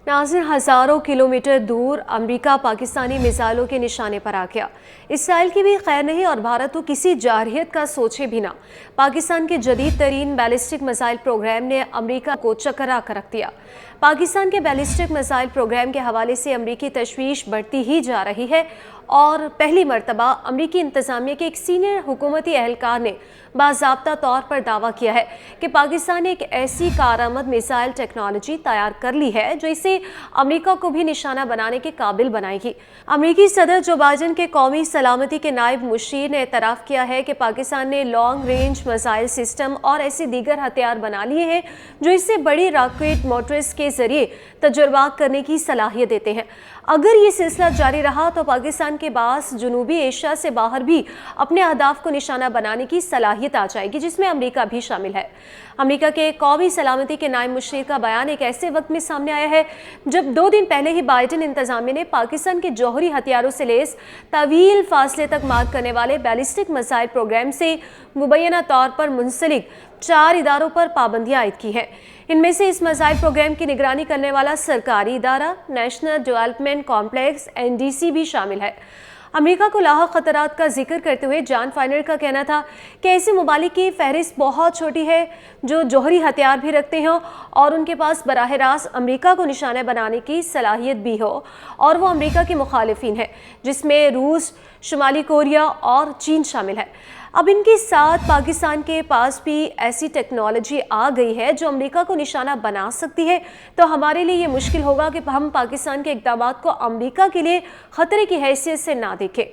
नाज़रीन, हज़ारों किलोमीटर दूर अमेरिका पाकिस्तानी मिसाइलों के निशाने पर आ गया। इसराइल की भी खैर नहीं और भारत तो किसी जारहियत का सोचे भी ना। पाकिस्तान के जदीद तरीन बैलिस्टिक मिसाइल प्रोग्राम ने अमेरिका को चकरा कर रख दिया। पाकिस्तान के बैलिस्टिक मिसाइल प्रोग्राम के हवाले से अमेरिकी तशवीश बढ़ती ही जा रही है और पहली मरतबा अमेरिकी इंतजामिया के एक सीनियर हुकूमती एहलकार ने बाज़ाब्ता तौर पर दावा किया है कि पाकिस्तान ने एक ऐसी कारआमद मिसाइल टेक्नोलॉजी तैयार कर ली है जो इसे अमेरिका को भी निशाना बनाने के काबिल बनाएगी। अमेरिकी सदर जो बाइडेन के कौमी सलामती के नायब मुशीर ने एतराफ़ किया है कि पाकिस्तान ने लॉन्ग रेंज मिसाइल सिस्टम और ऐसे दीगर हथियार बना लिए हैं जो इससे बड़ी रॉकेट मोटर्स के जरिए तजुर्बा करने की सलाहियत देते हैं। अगर ये सिलसिला जारी रहा तो पाकिस्तान के पास जनूबी एशिया से बाहर भी अपने अहदाफ को निशाना बनाने की सलाहियत आ जाएगी, जिसमें अमेरिका भी शामिल है। अमेरिका के कौमी सलामती के नायब मुशीर का बयान एक ऐसे वक्त में सामने आया है जब 2 दिन पहले ही बाइडेन इंतजामिया ने पाकिस्तान के जौहरी हथियारों से लैस तवील फासले तक मार करने वाले बैलिस्टिक मिसाइल प्रोग्राम से मुबैना तौर पर मुंसलिक 4 इदारों पर पाबंदियां आयद की हैं। इनमें से इस मिसाइल प्रोग्राम की निगरानी करने वाला सरकारी इदारा नेशनल डेवलपमेंट कॉम्प्लेक्स NDC भी शामिल है। अमेरिका को लाहक खतरात का जिक्र करते हुए जॉन फाइनर का कहना था कि ऐसे ममालिक की फहरिस्त बहुत छोटी है जो जौहरी हथियार भी रखते हों और उनके पास बराह रास्त अमेरिका को निशाना बनाने की सलाहियत भी हो, और वो अमेरिका के मुखालिफिन है, जिसमें रूस, शुमाली कोरिया और चीन शामिल है। अब इनके साथ पाकिस्तान के पास भी ऐसी टेक्नोलॉजी आ गई है जो अमेरिका को निशाना बना सकती है, तो हमारे लिए ये मुश्किल होगा कि हम पाकिस्तान के इक़दामात को अमेरिका के लिए ख़तरे की हैसियत से ना देखें।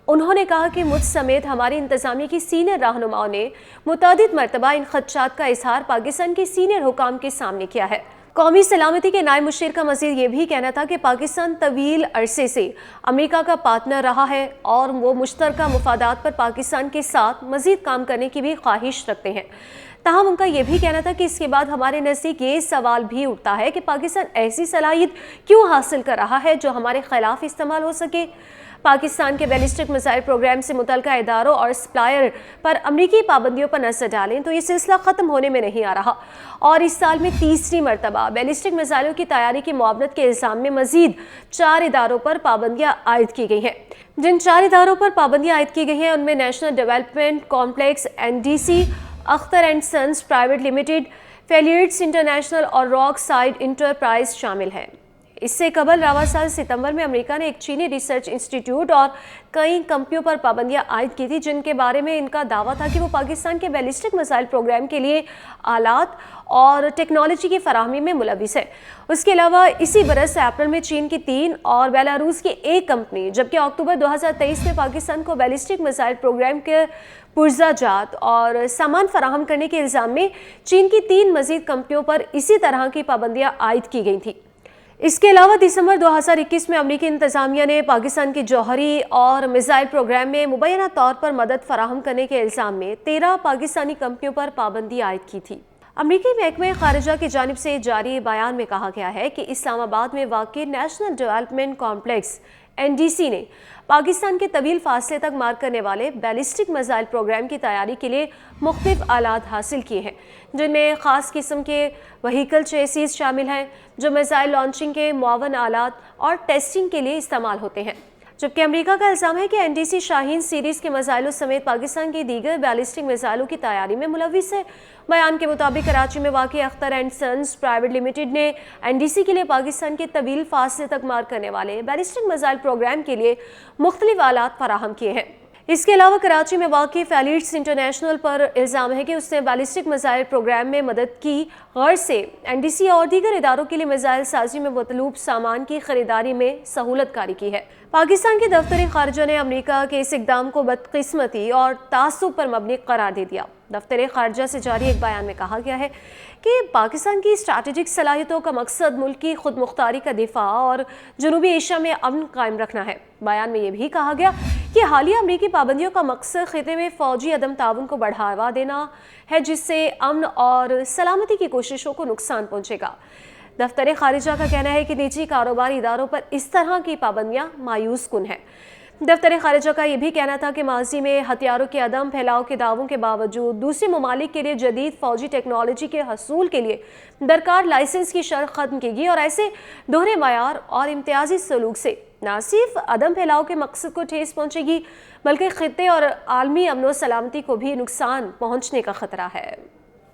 उन्होंने कहा कि मुझ समेत हमारी इंतज़ामिया की सीनियर रहनुमाओं ने मुतअद्दिद मरतबा इन खदशात का इजहार पाकिस्तान के सीनियर हुकाम के सामने किया है। कौमी सलामती के नायब मुशीर का मज़ीद ये भी कहना था कि पाकिस्तान तवील अरसे से अमेरिका का पार्टनर रहा है और वो मुश्तरका मुफादात पर पाकिस्तान के साथ मज़ीद काम करने की भी ख्वाहिश रखते हैं। ताहम उनका यह भी कहना था कि इसके बाद हमारे नज़दीक ये सवाल भी उठता है कि पाकिस्तान ऐसी सलाहियत क्यों हासिल कर रहा है जो हमारे खिलाफ इस्तेमाल हो सके। पाकिस्तान के बैलिस्टिक मिसाइल प्रोग्राम से मुतल्लिका इदारों और सप्लायर पर अमरीकी पाबंदियों पर नजर डालें तो ये सिलसिला ख़त्म होने में नहीं आ रहा और इस साल में तीसरी मरतबा बैलिस्टिक मिसाइलों की तैयारी की मुआवनत के इल्ज़ाम में मजीद 4 इदारों पर पाबंदियाँ आयद की गई हैं। जिन 4 इदारों पर पाबंदियाँ आयद की गई हैं उनमें national development complex NDC, Akhtar and sons private limited, failures international और रॉक साइड इंटरप्राइज शामिल हैं। इससे कबल रवा साल सितंबर में अमेरिका ने एक चीनी रिसर्च इंस्टीट्यूट और कई कंपनियों पर पाबंदियां आयद की थी जिनके बारे में इनका दावा था कि वो पाकिस्तान के बैलिस्टिक मिसाइल प्रोग्राम के लिए आलात और टेक्नोलॉजी की फराहमी में मुलविस है। उसके अलावा इसी बरस अप्रैल में चीन की 3 और बेलारूस की 1 कंपनी, जबकि अक्टूबर 2023 में पाकिस्तान को बैलिस्टिक मिसाइल प्रोग्राम के पुर्जा जात और सामान फराहम करने के इल्ज़ाम में चीन की 3 मजीद कंपनियों पर इसी तरह की पाबंदियाँ आयद की गई थी। इसके अलावा दिसंबर 2021 में अमेरिकी इंतजामिया ने पाकिस्तान की जौहरी और मिसाइल प्रोग्राम में मुबैना तौर पर मदद फराहम करने के इल्ज़ाम में 13 पाकिस्तानी कंपनियों पर पाबंदी आयद की थी। अमेरिकी महकमे खारिजा की जानिब से जारी बयान में कहा गया है कि इस्लामाबाद में वाक़ई नेशनल डेवलपमेंट कॉम्प्लेक्स NDC ने पाकिस्तान के तवील फासले तक मार करने वाले बैलिस्टिक मिसाइल प्रोग्राम की तैयारी के लिए मुख्तलिफ आलात हासिल किए हैं, जिनमें ख़ास किस्म के वहीकल चेसिस शामिल हैं जो मिसाइल लॉन्चिंग के मुआवन आलात और टेस्टिंग के लिए इस्तेमाल होते हैं। जबकि अमेरिका का इल्ज़ाम है कि NDC शाहीन सीरीज़ के मिसाइलों समेत पाकिस्तान की दीगर बैलिस्टिक मिसाइलों की तैयारी में मुलविस है। बयान के मुताबिक कराची में वाक़ई Akhtar and sons private limited ने NDC के लिए पाकिस्तान के तवील फासले तक मार करने वाले बैलिस्टिक मिसाइल प्रोग्राम के लिए मुख्तलिफ आलात फराहम किए हैं। इसके अलावा कराची में वाक़ई फेलियर्स इंटरनेशनल पर इल्ज़ाम है कि उसने बैलिस्टिक मिसाइल प्रोग्राम में मदद की गर्ज से NDC और दीगर इदारों के लिए मिसाइल साजी में मतलूब सामान की खरीदारी में सहूलत कारी की है। पाकिस्तान के दफ्तर खारजा ने अमेरिका के इस इक़दाम को बदकिस्मती और तासुब पर मबनी करार दे दिया। दफ्तर खारजा से जारी एक बयान में कहा गया है कि पाकिस्तान की स्ट्रैटेजिक सलाहियतों का मकसद मुल्क की खुद मुख्तारी का दिफा और जनूबी एशिया में अमन कायम रखना है। बयान में यह भी कहा गया कि हालिया अमरीकी पाबंदियों का मकसद खिते में फ़ौजी अदम ताउन को बढ़ावा देना है, जिससे अमन और सलामती की कोशिशों को नुकसान पहुँचेगा। दफ्तर खारिजा का कहना है कि निजी कारोबारी इदारों पर इस तरह की पाबंदियाँ मायूस कुन है। دفتر خارجہ کا یہ بھی کہنا تھا کہ ماضی میں ہتھیاروں کے عدم پھیلاؤ کے دعووں کے باوجود دوسرے ممالک کے لیے جدید فوجی ٹیکنالوجی کے حصول کے لیے درکار لائسنس کی شرط ختم کی گئی، اور ایسے دوہرے معیار اور امتیازی سلوک سے نہ صرف عدم پھیلاؤ کے مقصد کو ٹھیس پہنچے گی بلکہ خطے اور عالمی امن و سلامتی کو بھی نقصان پہنچنے کا خطرہ ہے۔